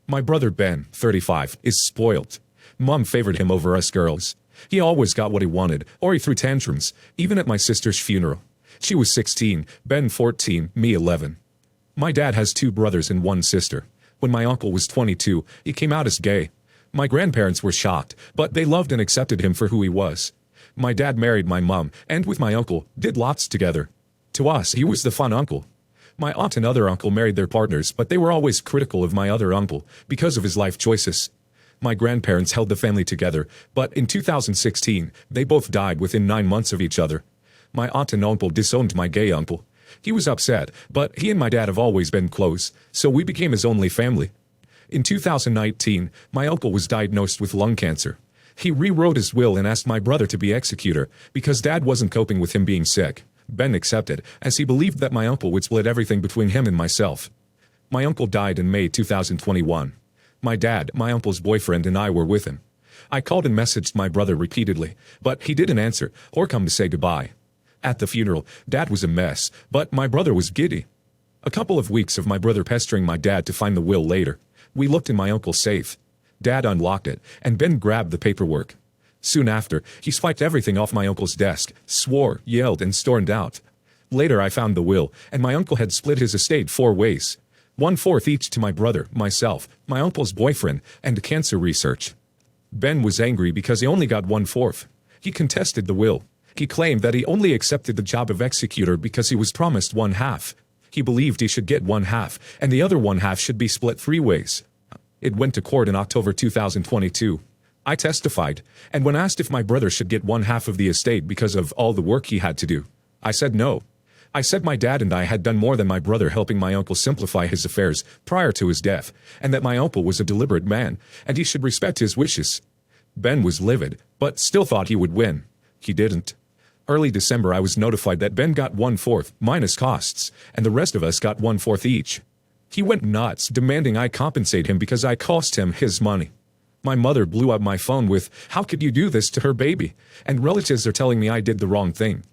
My brother Ben, 35, is spoiled. Mom favored him over us girls. He always got what he wanted, or he threw tantrums, even at my sister's funeral. She was 16, Ben 14, me 11. My dad has 2 brothers and 1 sister. When my uncle was 22, he came out as gay. My grandparents were shocked, but they loved and accepted him for who he was. My dad married my mom, and with my uncle, did lots together. To us, he was the fun uncle. My aunt and other uncle married their partners, but they were always critical of my other uncle, because of his life choices. My grandparents held the family together, but in 2016, they both died within 9 months of each other. My aunt and uncle disowned my gay uncle. He was upset, but he and my dad have always been close, so we became his only family. In 2019, my uncle was diagnosed with lung cancer. He rewrote his will and asked my brother to be executor, because dad wasn't coping with him being sick. Ben accepted, as he believed that my uncle would split everything between him and myself. My uncle died in May 2021. My dad, my uncle's boyfriend, and I were with him. I called and messaged my brother repeatedly, but he didn't answer, or come to say goodbye. At the funeral, Dad was a mess, but my brother was giddy. A couple of weeks of my brother pestering my dad to find the will later. We looked in my uncle's safe. Dad unlocked it, and Ben grabbed the paperwork. Soon after, he swiped everything off my uncle's desk, swore, yelled, and stormed out. Later I found the will, and my uncle had split his estate 4 ways. 1/4 each to my brother, myself, my uncle's boyfriend, and cancer research. Ben was angry because he only got 1/4. He contested the will. He claimed that he only accepted the job of executor because he was promised 1/2. He believed he should get 1/2, and the other 1/2 should be split 3 ways. It went to court in October 2022. I testified, and when asked if my brother should get 1/2 of the estate because of all the work he had to do, I said no. I said my dad and I had done more than my brother helping my uncle simplify his affairs prior to his death, and that my uncle was a deliberate man, and he should respect his wishes. Ben was livid, but still thought he would win. He didn't. Early December I was notified that Ben got 1/4, minus costs, and the rest of us got 1/4 each. He went nuts, demanding I compensate him because I cost him his money. My mother blew up my phone with, "How could you do this to her baby?" And relatives are telling me I did the wrong thing.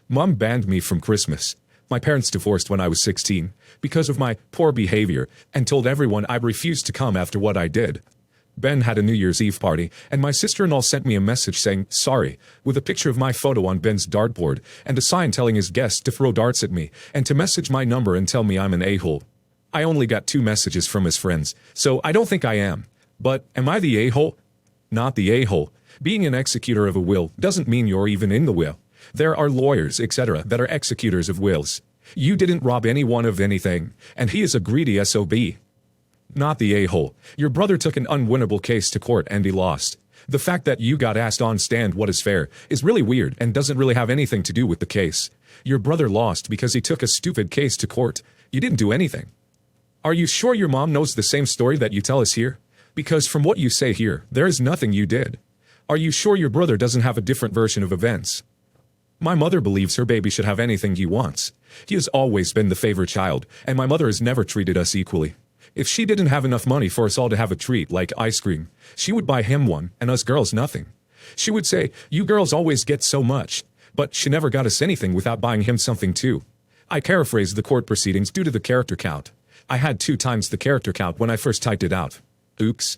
Mom banned me from Christmas. My parents divorced when I was 16, because of my poor behavior, and told everyone I refused to come after what I did. Ben had a New Year's Eve party, and my sister-in-law sent me a message saying, "Sorry," with a picture of my photo on Ben's dartboard, and a sign telling his guests to throw darts at me, and to message my number and tell me I'm an a-hole. I only got 2 messages from his friends, so I don't think I am. But am I the a-hole? Not the a-hole. Being an executor of a will doesn't mean you're even in the will. There are lawyers, etc., that are executors of wills. You didn't rob anyone of anything, and he is a greedy SOB. Not the a-hole. Your brother took an unwinnable case to court and he lost. The fact that you got asked on stand what is fair is really weird and doesn't really have anything to do with the case. Your brother lost because he took a stupid case to court. You didn't do anything. Are you sure your mom knows the same story that you tell us here? Because from what you say here, there is nothing you did. Are you sure your brother doesn't have a different version of events? My mother believes her baby should have anything he wants. He has always been the favorite child, and my mother has never treated us equally. If she didn't have enough money for us all to have a treat like ice cream, she would buy him one, and us girls nothing. She would say, "You girls always get so much," but she never got us anything without buying him something too. I paraphrased the court proceedings due to the character count. I had 2 times the character count when I first typed it out. Oops.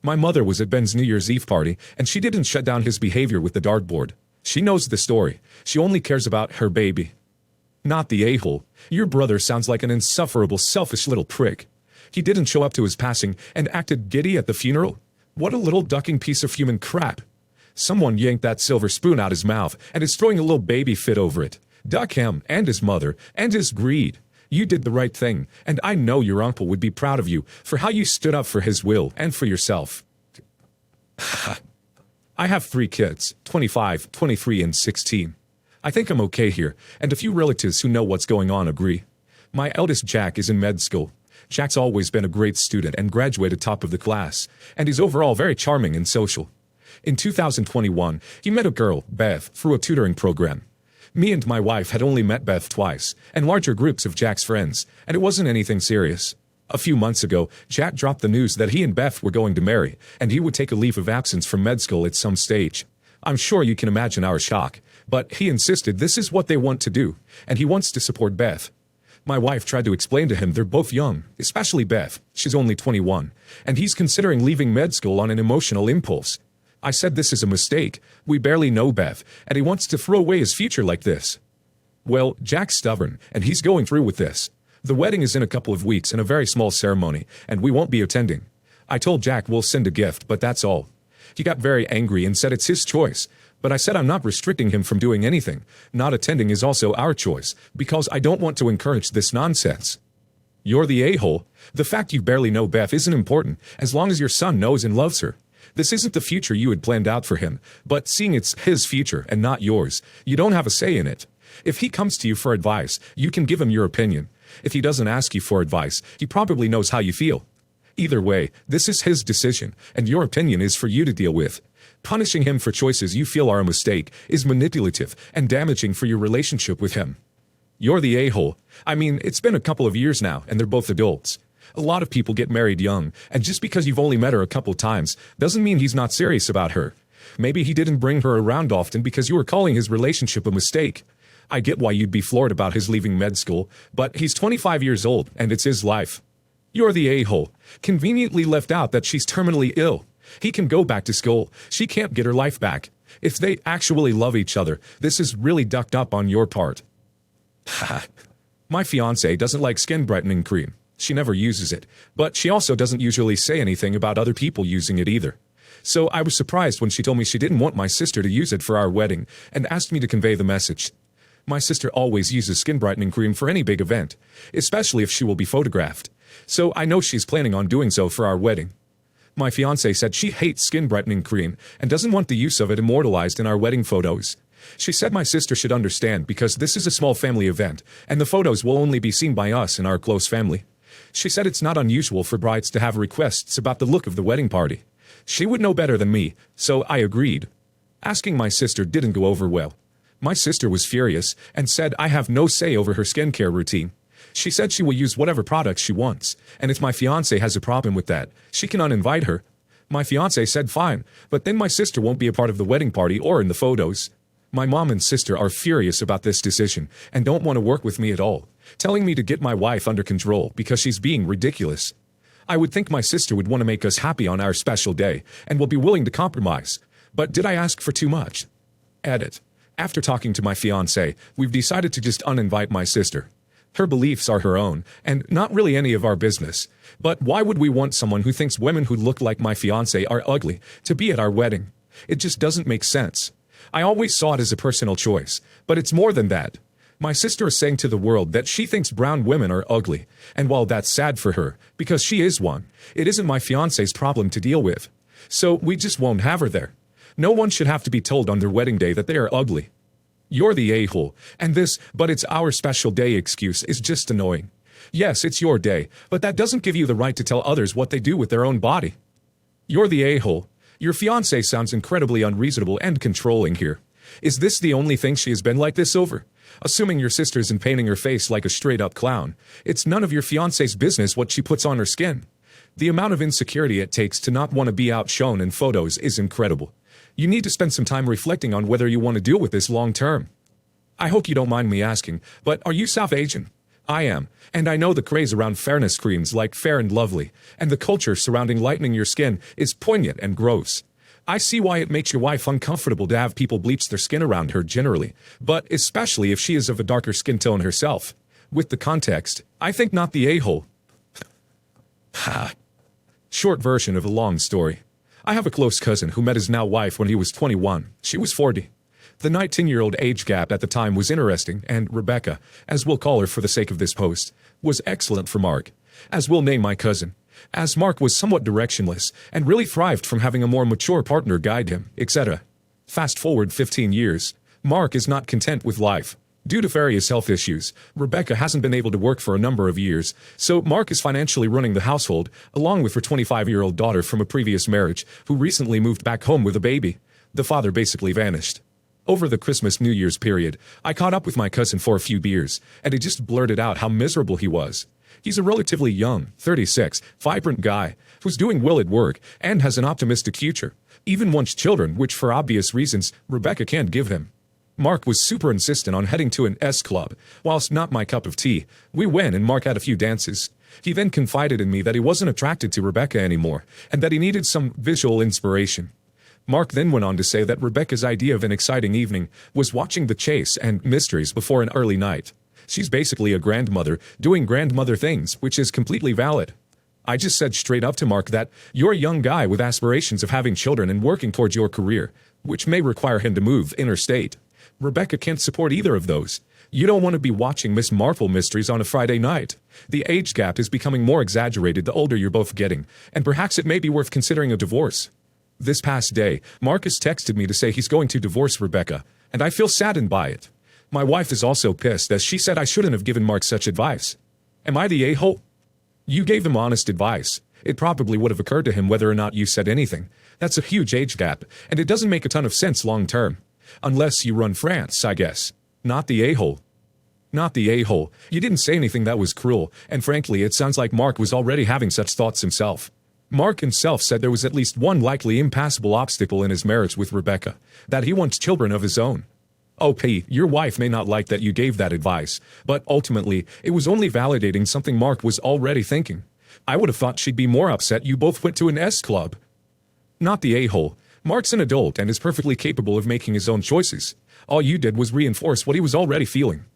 My mother was at Ben's New Year's Eve party, and she didn't shut down his behavior with the dartboard. She knows the story. She only cares about her baby. Not the a-hole. Your brother sounds like an insufferable, selfish little prick. He didn't show up to his passing and acted giddy at the funeral? What a little ducking piece of human crap. Someone yanked that silver spoon out his mouth and is throwing a little baby fit over it. Duck him, and his mother, and his greed. You did the right thing, and I know your uncle would be proud of you for how you stood up for his will and for yourself. I have 3 kids, 25, 23, and 16. I think I'm okay here, and a few relatives who know what's going on agree. My eldest Jack is in med school. Jack's always been a great student and graduated top of the class, and he's overall very charming and social. In 2021, he met a girl, Beth, through a tutoring program. Me and my wife had only met Beth twice, and larger groups of Jack's friends, and it wasn't anything serious. A few months ago, Jack dropped the news that he and Beth were going to marry, and he would take a leave of absence from med school at some stage. I'm sure you can imagine our shock, but he insisted this is what they want to do, and he wants to support Beth. My wife tried to explain to him they're both young, especially Beth, she's only 21, and he's considering leaving med school on an emotional impulse. I said this is a mistake, we barely know Beth, and he wants to throw away his future like this. Well, Jack's stubborn, and he's going through with this. The wedding is in a couple of weeks and a very small ceremony, and we won't be attending. I told Jack we'll send a gift, but that's all. He got very angry and said it's his choice, but I said I'm not restricting him from doing anything. Not attending is also our choice, because I don't want to encourage this nonsense. You're the a-hole. The fact you barely know Beth isn't important, as long as your son knows and loves her. This isn't the future you had planned out for him, but seeing it's his future and not yours, you don't have a say in it. If he comes to you for advice, you can give him your opinion. If he doesn't ask you for advice, he probably knows how you feel. Either way, this is his decision, and your opinion is for you to deal with. Punishing him for choices you feel are a mistake is manipulative and damaging for your relationship with him. You're the a-hole. I mean, it's been a couple of years now, and they're both adults. A lot of people get married young, and just because you've only met her a couple times doesn't mean he's not serious about her. Maybe he didn't bring her around often because you were calling his relationship a mistake. I get why you'd be floored about his leaving med school, but he's 25 years old, and it's his life. You're the a-hole. Conveniently left out that she's terminally ill. He can go back to school. She can't get her life back. If they actually love each other, this is really ducked up on your part. My fiancée doesn't like skin brightening cream. She never uses it, but she also doesn't usually say anything about other people using it either. So I was surprised when she told me she didn't want my sister to use it for our wedding and asked me to convey the message. My sister always uses skin brightening cream for any big event, especially if she will be photographed. So I know she's planning on doing so for our wedding. My fiancée said she hates skin brightening cream and doesn't want the use of it immortalized in our wedding photos. She said my sister should understand because this is a small family event, and the photos will only be seen by us and our close family. She said it's not unusual for brides to have requests about the look of the wedding party. She would know better than me, so I agreed. Asking my sister didn't go over well. My sister was furious and said I have no say over her skincare routine. She said she will use whatever products she wants, and if my fiancé has a problem with that, she can uninvite her. My fiancé said fine, but then my sister won't be a part of the wedding party or in the photos. My mom and sister are furious about this decision and don't want to work with me at all, telling me to get my wife under control because she's being ridiculous. I would think my sister would want to make us happy on our special day and will be willing to compromise. But did I ask for too much? Edit. After talking to my fiancé, we've decided to just uninvite my sister. Her beliefs are her own, and not really any of our business. But why would we want someone who thinks women who look like my fiancé are ugly to be at our wedding? It just doesn't make sense. I always saw it as a personal choice, but it's more than that. My sister is saying to the world that she thinks brown women are ugly, and while that's sad for her, because she is one, it isn't my fiancé's problem to deal with. So we just won't have her there. No one should have to be told on their wedding day that they are ugly. You're the a-hole, and this "but it's our special day" excuse is just annoying. Yes, it's your day, but that doesn't give you the right to tell others what they do with their own body. You're the a-hole. Your fiancé sounds incredibly unreasonable and controlling here. Is this the only thing she has been like this over? Assuming your sister isn't painting her face like a straight-up clown, it's none of your fiancé's business what she puts on her skin. The amount of insecurity it takes to not want to be outshone in photos is incredible. You need to spend some time reflecting on whether you want to deal with this long-term. I hope you don't mind me asking, but are you South Asian? I am, and I know the craze around fairness creams like Fair and Lovely, and the culture surrounding lightening your skin is poignant and gross. I see why it makes your wife uncomfortable to have people bleach their skin around her generally, but especially if she is of a darker skin tone herself. With the context, I think not the a-hole. Short version of a long story. I have a close cousin who met his now wife when he was 21. She was 40. The 19-year-old age gap at the time was interesting, and Rebecca, as we'll call her for the sake of this post, was excellent for Mark, as we'll name my cousin, as Mark was somewhat directionless and really thrived from having a more mature partner guide him, etc. Fast forward 15 years, Mark is not content with life. Due to various health issues, Rebecca hasn't been able to work for a number of years, so Mark is financially running the household, along with her 25-year-old daughter from a previous marriage, who recently moved back home with a baby. The father basically vanished. Over the Christmas-New Year's period, I caught up with my cousin for a few beers, and he just blurted out how miserable he was. He's a relatively young, 36, vibrant guy, who's doing well at work, and has an optimistic future. Even wants children, which for obvious reasons, Rebecca can't give him. Mark was super insistent on heading to an S club. Whilst not my cup of tea, we went and Mark had a few dances. He then confided in me that he wasn't attracted to Rebecca anymore, and that he needed some visual inspiration. Mark then went on to say that Rebecca's idea of an exciting evening was watching The Chase and Mysteries before an early night. She's basically a grandmother doing grandmother things, which is completely valid. I just said straight up to Mark that you're a young guy with aspirations of having children and working towards your career, which may require him to move interstate. Rebecca can't support either of those. You don't want to be watching Miss Marple mysteries on a Friday night. The age gap is becoming more exaggerated the older you're both getting, and perhaps it may be worth considering a divorce. This past day, Marcus texted me to say he's going to divorce Rebecca, and I feel saddened by it. My wife is also pissed as she said I shouldn't have given Mark such advice. Am I the a-hole? You gave him honest advice. It probably would have occurred to him whether or not you said anything. That's a huge age gap, and it doesn't make a ton of sense long term. Unless you run France, I guess. Not the a-hole. Not the a-hole. You didn't say anything that was cruel, and frankly it sounds like Mark was already having such thoughts himself. Mark himself said there was at least one likely impassable obstacle in his marriage with Rebecca, that he wants children of his own. OP, your wife may not like that you gave that advice, but ultimately, it was only validating something Mark was already thinking. I would have thought she'd be more upset you both went to an S club. Not the a-hole. Mark's an adult and is perfectly capable of making his own choices. All you did was reinforce what he was already feeling.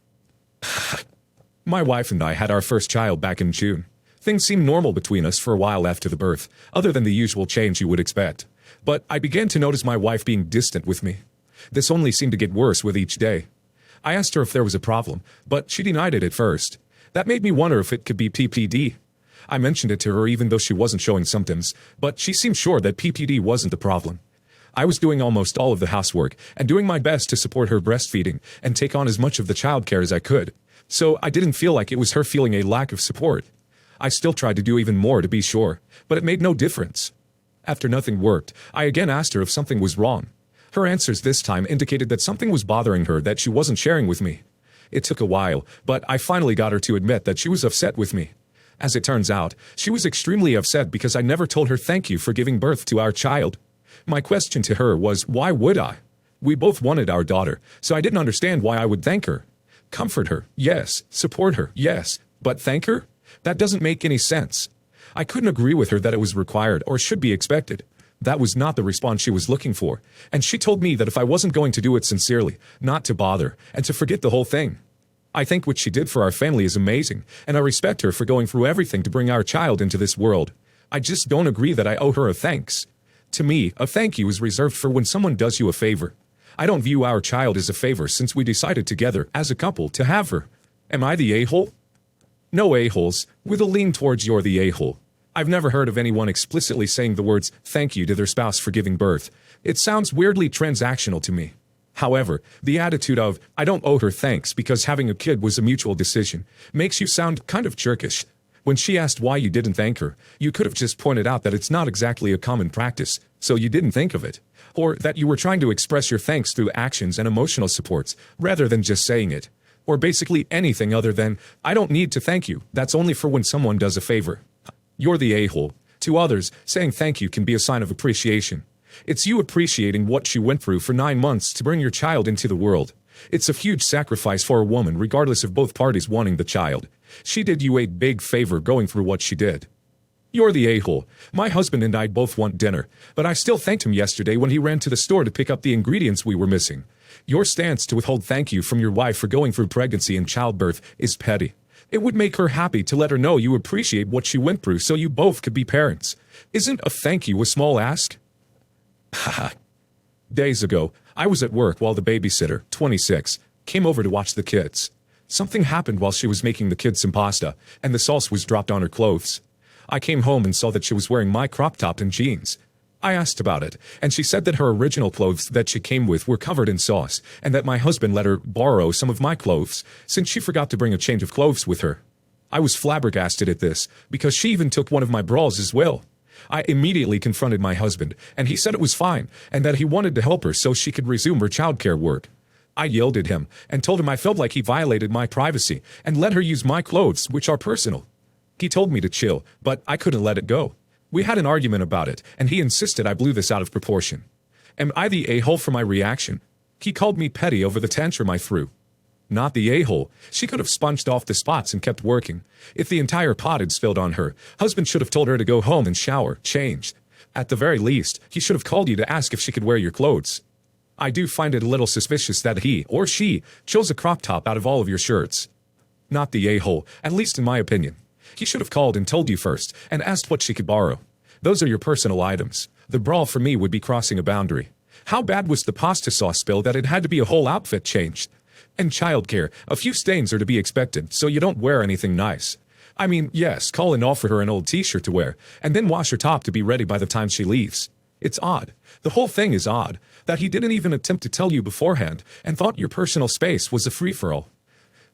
My wife and I had our first child back in June. Things seemed normal between us for a while after the birth, other than the usual change you would expect. But I began to notice my wife being distant with me. This only seemed to get worse with each day. I asked her if there was a problem, but she denied it at first. That made me wonder if it could be PPD. I mentioned it to her even though she wasn't showing symptoms, but she seemed sure that PPD wasn't the problem. I was doing almost all of the housework and doing my best to support her breastfeeding and take on as much of the childcare as I could. So I didn't feel like it was her feeling a lack of support. I still tried to do even more to be sure, but it made no difference. After nothing worked, I again asked her if something was wrong. Her answers this time indicated that something was bothering her that she wasn't sharing with me. It took a while, but I finally got her to admit that she was upset with me. As it turns out, she was extremely upset because I never told her thank you for giving birth to our child. My question to her was, why would I? We both wanted our daughter, so I didn't understand why I would thank her. Comfort her, yes. Support her, yes. But thank her? That doesn't make any sense. I couldn't agree with her that it was required or should be expected. That was not the response she was looking for, and she told me that if I wasn't going to do it sincerely, not to bother, and to forget the whole thing. I think what she did for our family is amazing, and I respect her for going through everything to bring our child into this world. I just don't agree that I owe her a thanks. To me, a thank you is reserved for when someone does you a favor. I don't view our child as a favor since we decided together, as a couple, to have her. Am I the a-hole? No a-holes, with a lean towards you're the a-hole. I've never heard of anyone explicitly saying the words thank you to their spouse for giving birth. It sounds weirdly transactional to me. However, the attitude of, I don't owe her thanks because having a kid was a mutual decision, makes you sound kind of jerkish. When she asked why you didn't thank her, you could have just pointed out that it's not exactly a common practice, so you didn't think of it. Or that you were trying to express your thanks through actions and emotional supports, rather than just saying it. Or basically anything other than, I don't need to thank you, that's only for when someone does a favor. You're the a-hole. To others, saying thank you can be a sign of appreciation. It's you appreciating what she went through for 9 months to bring your child into the world. It's a huge sacrifice for a woman regardless of both parties wanting the child. She did you a big favor going through what she did. You're the a-hole. My husband and I both want dinner, but I still thanked him yesterday when he ran to the store to pick up the ingredients we were missing. Your stance to withhold thank you from your wife for going through pregnancy and childbirth is petty. It would make her happy to let her know you appreciate what she went through so you both could be parents. Isn't a thank you a small ask? Haha. Days ago, I was at work while the babysitter, 26, came over to watch the kids. Something happened while she was making the kids some pasta, and the sauce was dropped on her clothes. I came home and saw that she was wearing my crop top and jeans. I asked about it, and she said that her original clothes that she came with were covered in sauce, and that my husband let her borrow some of my clothes, since she forgot to bring a change of clothes with her. I was flabbergasted at this, because she even took one of my bras as well. I immediately confronted my husband, and he said it was fine, and that he wanted to help her so she could resume her childcare work. I yelled at him, and told him I felt like he violated my privacy, and let her use my clothes, which are personal. He told me to chill, but I couldn't let it go. We had an argument about it, and he insisted I blew this out of proportion. Am I the a-hole for my reaction? He called me petty over the tantrum I threw. Not the a-hole. She could have sponged off the spots and kept working. If the entire pot had spilled on her, husband should have told her to go home and shower, changed. At the very least, he should have called you to ask if she could wear your clothes. I do find it a little suspicious that he, or she, chose a crop top out of all of your shirts. Not the a-hole, at least in my opinion. He should have called and told you first, and asked what she could borrow. Those are your personal items. The brawl for me would be crossing a boundary. How bad was the pasta sauce spill that it had to be a whole outfit changed? And childcare, a few stains are to be expected, so you don't wear anything nice. I mean, yes, call and offer her an old t-shirt to wear, and then wash her top to be ready by the time she leaves. It's odd. The whole thing is odd, that he didn't even attempt to tell you beforehand, and thought your personal space was a free-for-all.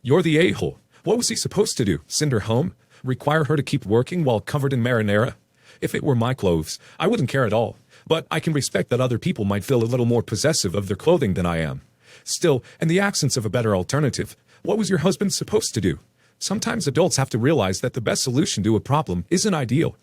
You're the a-hole. What was he supposed to do? Send her home? Require her to keep working while covered in marinara? If it were my clothes, I wouldn't care at all. But I can respect that other people might feel a little more possessive of their clothing than I am. Still, in the absence of a better alternative, what was your husband supposed to do? Sometimes adults have to realize that the best solution to a problem isn't ideal.